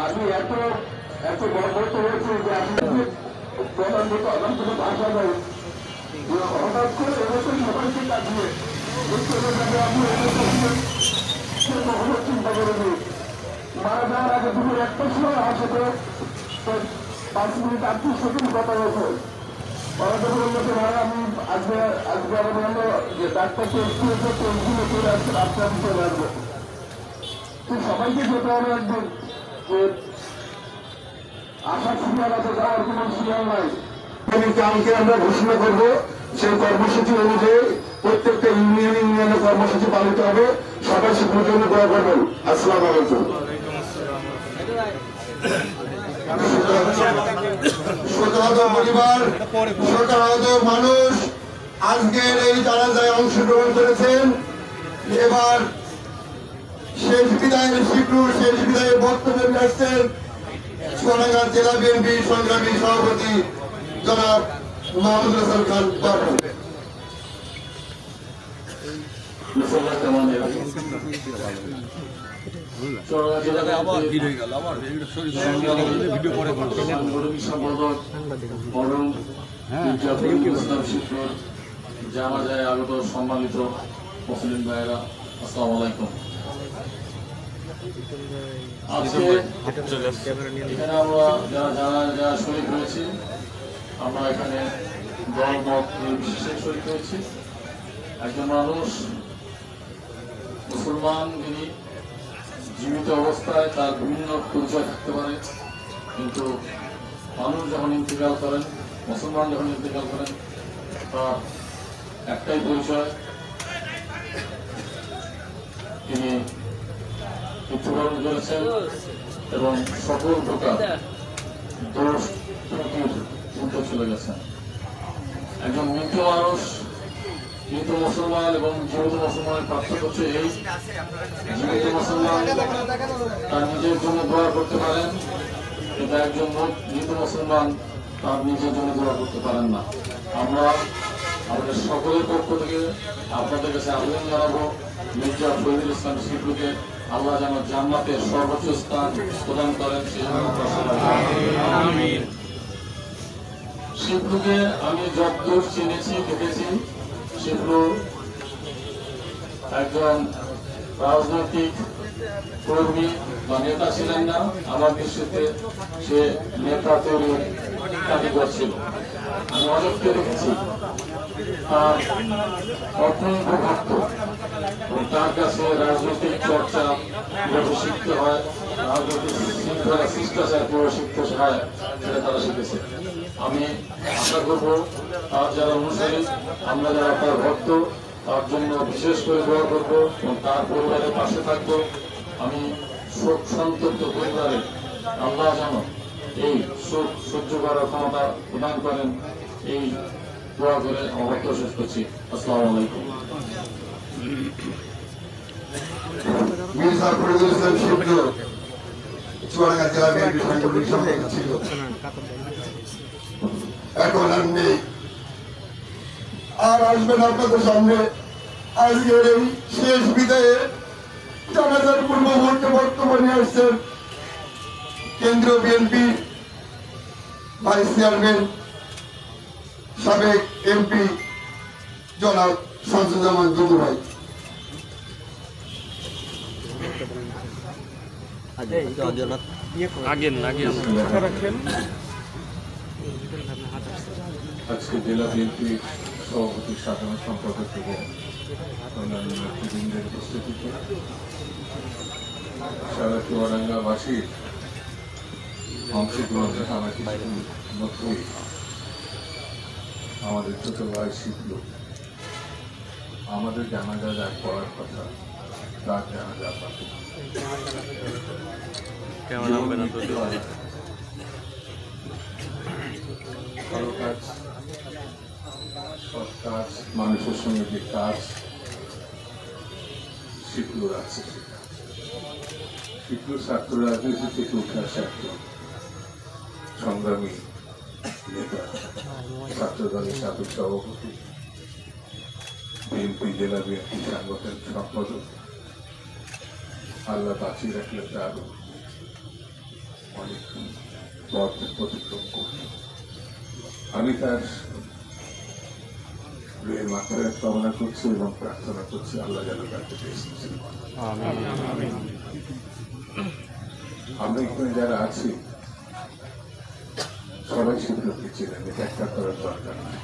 আমি এত এত গর্বিত হয়েছি যে আমি প্রধান থেকে অনেকগুলো ভাষা নেই হঠাৎ করে এরকম সবাইকে কাটিয়ে আমি চিন্তা করিনি মারা যাওয়ার আগে দুপুর একটা সময় আমার সাথে 5 মিনিট 38 সেকেন্ড কথা হয়েছে আমি আজকে আমি বললো যে ডাক্তারকে টেস্টগুলো করে আসছেন আপনার চলে আসবো সবাইকে যেতে হবে একদিন যে আশা সিরিয়াল আছে যাওয়ার কোন সিরিয়াল নাই কালকে আমরা ঘোষণা করবো সেই কর্মসূচি অনুযায়ী প্রত্যেকটা ইউনিয়নে কর্মসূচি পালিত হবে সবাই সে পর্যন্ত দোয়া করবেন। আসসালাম আলাইকুম। পরিবার মানুষ আজকের এই জানাজায় অংশগ্রহণ করেছেন। এবার শেষ বিদায়ের শিবলুর শেষ বিদায়ের বক্তব্য আসছেন চুয়াডাঙ্গা জেলা বিএনপি সংগ্রামী সভাপতি জনাব মাহমুদুল হাসান খান বাবু। জানাজায় আগত সম্মানিত মুসলিম ভাইয়েরা, আসসালামু আলাইকুম। আজকে এখানে আমরা যারা শরীক হয়েছি, আমরা এখানে দল মত নির্বিশেষে শরীক হয়েছি। একজন মানুষ মুসলমান, যিনি জীবিত অবস্থায় তার বিভিন্ন পরিচয় থাকতে পারে, কিন্তু মানুষ যখন ইন্তেকাল করেন, মুসলমান যখন ইন্তেকাল করেন, তার একটাই পরিচয়, তিনি মৃত্যুবরণ করেছেন এবং সকল প্রকার দোষ ত্রুটির মধ্যে চলে গেছেন। একজন মৃত মানুষ, মৃত মুসলমান এবং জীবিত মুসলমানের পার্থক্য হচ্ছে এই, জীবিত মুসলমান তার নিজের জন্য দোয়া করতে পারেন, কিন্তু একজন মৃত মুসলমান তার নিজের জন্য দোয়া করতে পারেন না। আমরা আমাদের সকলের পক্ষ থেকে আপনাদের কাছে আবেদন জানাবো, মির্জা ফরিদুল ইসলাম শিবলুকে আল্লাহ যেন জান্নাতের সর্বোচ্চ স্থান প্রদান করেন। শিবলুকে আমি যতদূর চিনেছি, দেখেছি, শিবলু একজন রাজনৈতিক কর্মী বা নেতা ছিলেন না। আমার দৃষ্টিতে সে নেতা তৈরির কারিগর ছিল। আমি অনেককে দেখেছি তার অত্যন্ত ভক্ত, তার কাছে রাজনৈতিক চর্চা কিভাবে শিখতে হয়, রাজনৈতিক শৃঙ্খলা শিষ্টাচার কিভাবে শিখতে হয়, সেটা তারা শিখেছে। আমি আশা করবো তার যারা অনুসারী, আমরা যারা তার ভক্ত, তার জন্য বিশেষ করে দোয়া করবো এবং তার পরিবারের পাশে থাকবো। আমি শোক সন্তপ্ত পরিবারে আল্লাহ যেন এই শোক সহ্য করার ক্ষমতা প্রদান করেন, এই দোয়া করে আমার বক্তব্য শেষ করছি। আসসালামু আলাইকুম। মির্জা ফরিদুল ইসলাম শিবলু চুয়াডাঙ্গা জেলা বিএনপি সাংগঠনিক সম্পাদক ছিল, এখন আর নেই, আর আসবেন আপনাদের সামনে আজকের এই শেষ বিদায়ে জানাজার পূর্ব মুহূর্তে বক্তব্য নিয়ে আসছেন কেন্দ্রীয় বিএনপি ভাইস চেয়ারম্যান, সাবেক এমপি জনাব শামসুজ্জামান দুদু ভাই। আজকে জেলা বিএনপি সভাপতি সাধারণ সম্পাদক এবং অন্যান্য নেতৃবৃন্দের উপস্থিতিতে সারা চুয়াডাঙ্গাবাসীর অংশগ্রহণে আমার কিছুদিন মধ্যেই আমাদের ছোট ভাই শিখল আমাদের জানাজা যা করার কথা তার জানাজা পাবে ভালো কাজ, সৎ কাজ, মানুষের সঙ্গে যে কাজ শিখলো আছে শিখলো ছাত্র রাজনীতি থেকে উঠে আসা একজন সংগ্রামী নেতা, ছাত্র দলের সাবেক সভাপতি, বিএনপি জেলা বিএনপি সাংগঠনিক সম্পাদক। আল্লাহ বাঁচিয়ে রাখলে তার অনেক পথ অতিক্রম করল। আমি তার মাত্রায় কামনা করছি এবং প্রার্থনা করছি আল্লাহ যেন তাকে পেয়েছি। আমরা এখানে যারা আছি সবাই শিক্ষককে ছিলেন, এটা একটা করার দরকার নেই,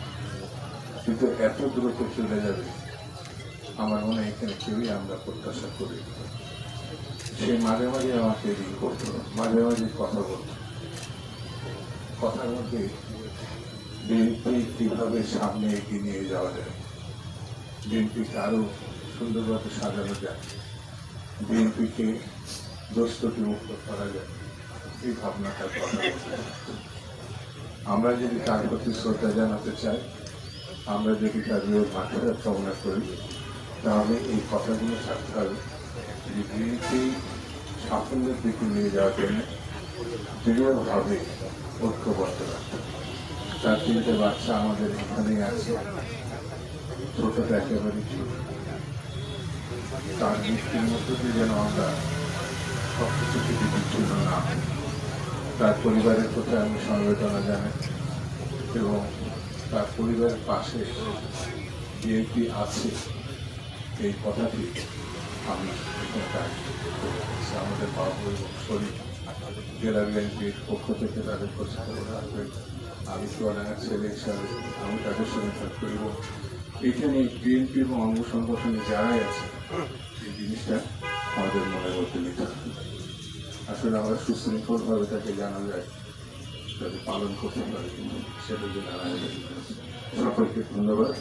কিন্তু এত দ্রুত চলে যাবে আমার মনে হয় এখানে কেউই আমরা প্রত্যাশা করি। সে মাঝে মাঝে আমাকে রিং করতো, মাঝে মাঝে কথা বলতো, কথার মধ্যে বিএনপি কিভাবে সামনে এগিয়ে নিয়ে যাওয়া যায়, বিএনপিকে আরো সুন্দরভাবে সাজানো যায়, বিএনপিকে দোষত্রুটি মুক্ত করা যায়, এই ভাবনাটার কথা বলতে। আমরা যদি তার প্রতি শ্রদ্ধা জানাতে চাই, আমরা যদি তার মাত্রা কামনা করি, তাহলে এই কথাগুলো থাকতে হবে যে বিএনপি সাফল্যের দিকে নিয়ে যাওয়ার জন্য দৃঢ়ভাবে ঐক্যবদ্ধ রাখতে। তার তিনটে বাচ্চা আমাদের এখানেই আছে, ছোটটা একেবারে ছিল, তার মৃত্যুর মধ্য দিয়ে যেন আমরা সবকিছু থেকে বিচ্ছিন্ন না হই। তার পরিবারের প্রতি আমি সমবেদনা জানাই এবং তার পরিবারের পাশে বিএনপি আছে এই কথাটি আমি আমাদের বাবু এবং শরীর জেলা বিএনপির পক্ষ থেকে তাদের প্রচার রাখবেন। আমি চুয়াডাঙ্গার ছেলে হিসাবে আমি তাদের সঙ্গে থাকবো এবং এখানে বিএনপি এবং অঙ্গ সংগঠনে যারাই আছে এই জিনিসটা আমাদের মনের মধ্যে নিতে হবে। আসলে আমরা সুশৃঙ্খলভাবে তাকে জানা যায়, তাকে পালন করতে পারি, সেটা যে জানা যায়। সকলকে ধন্যবাদ।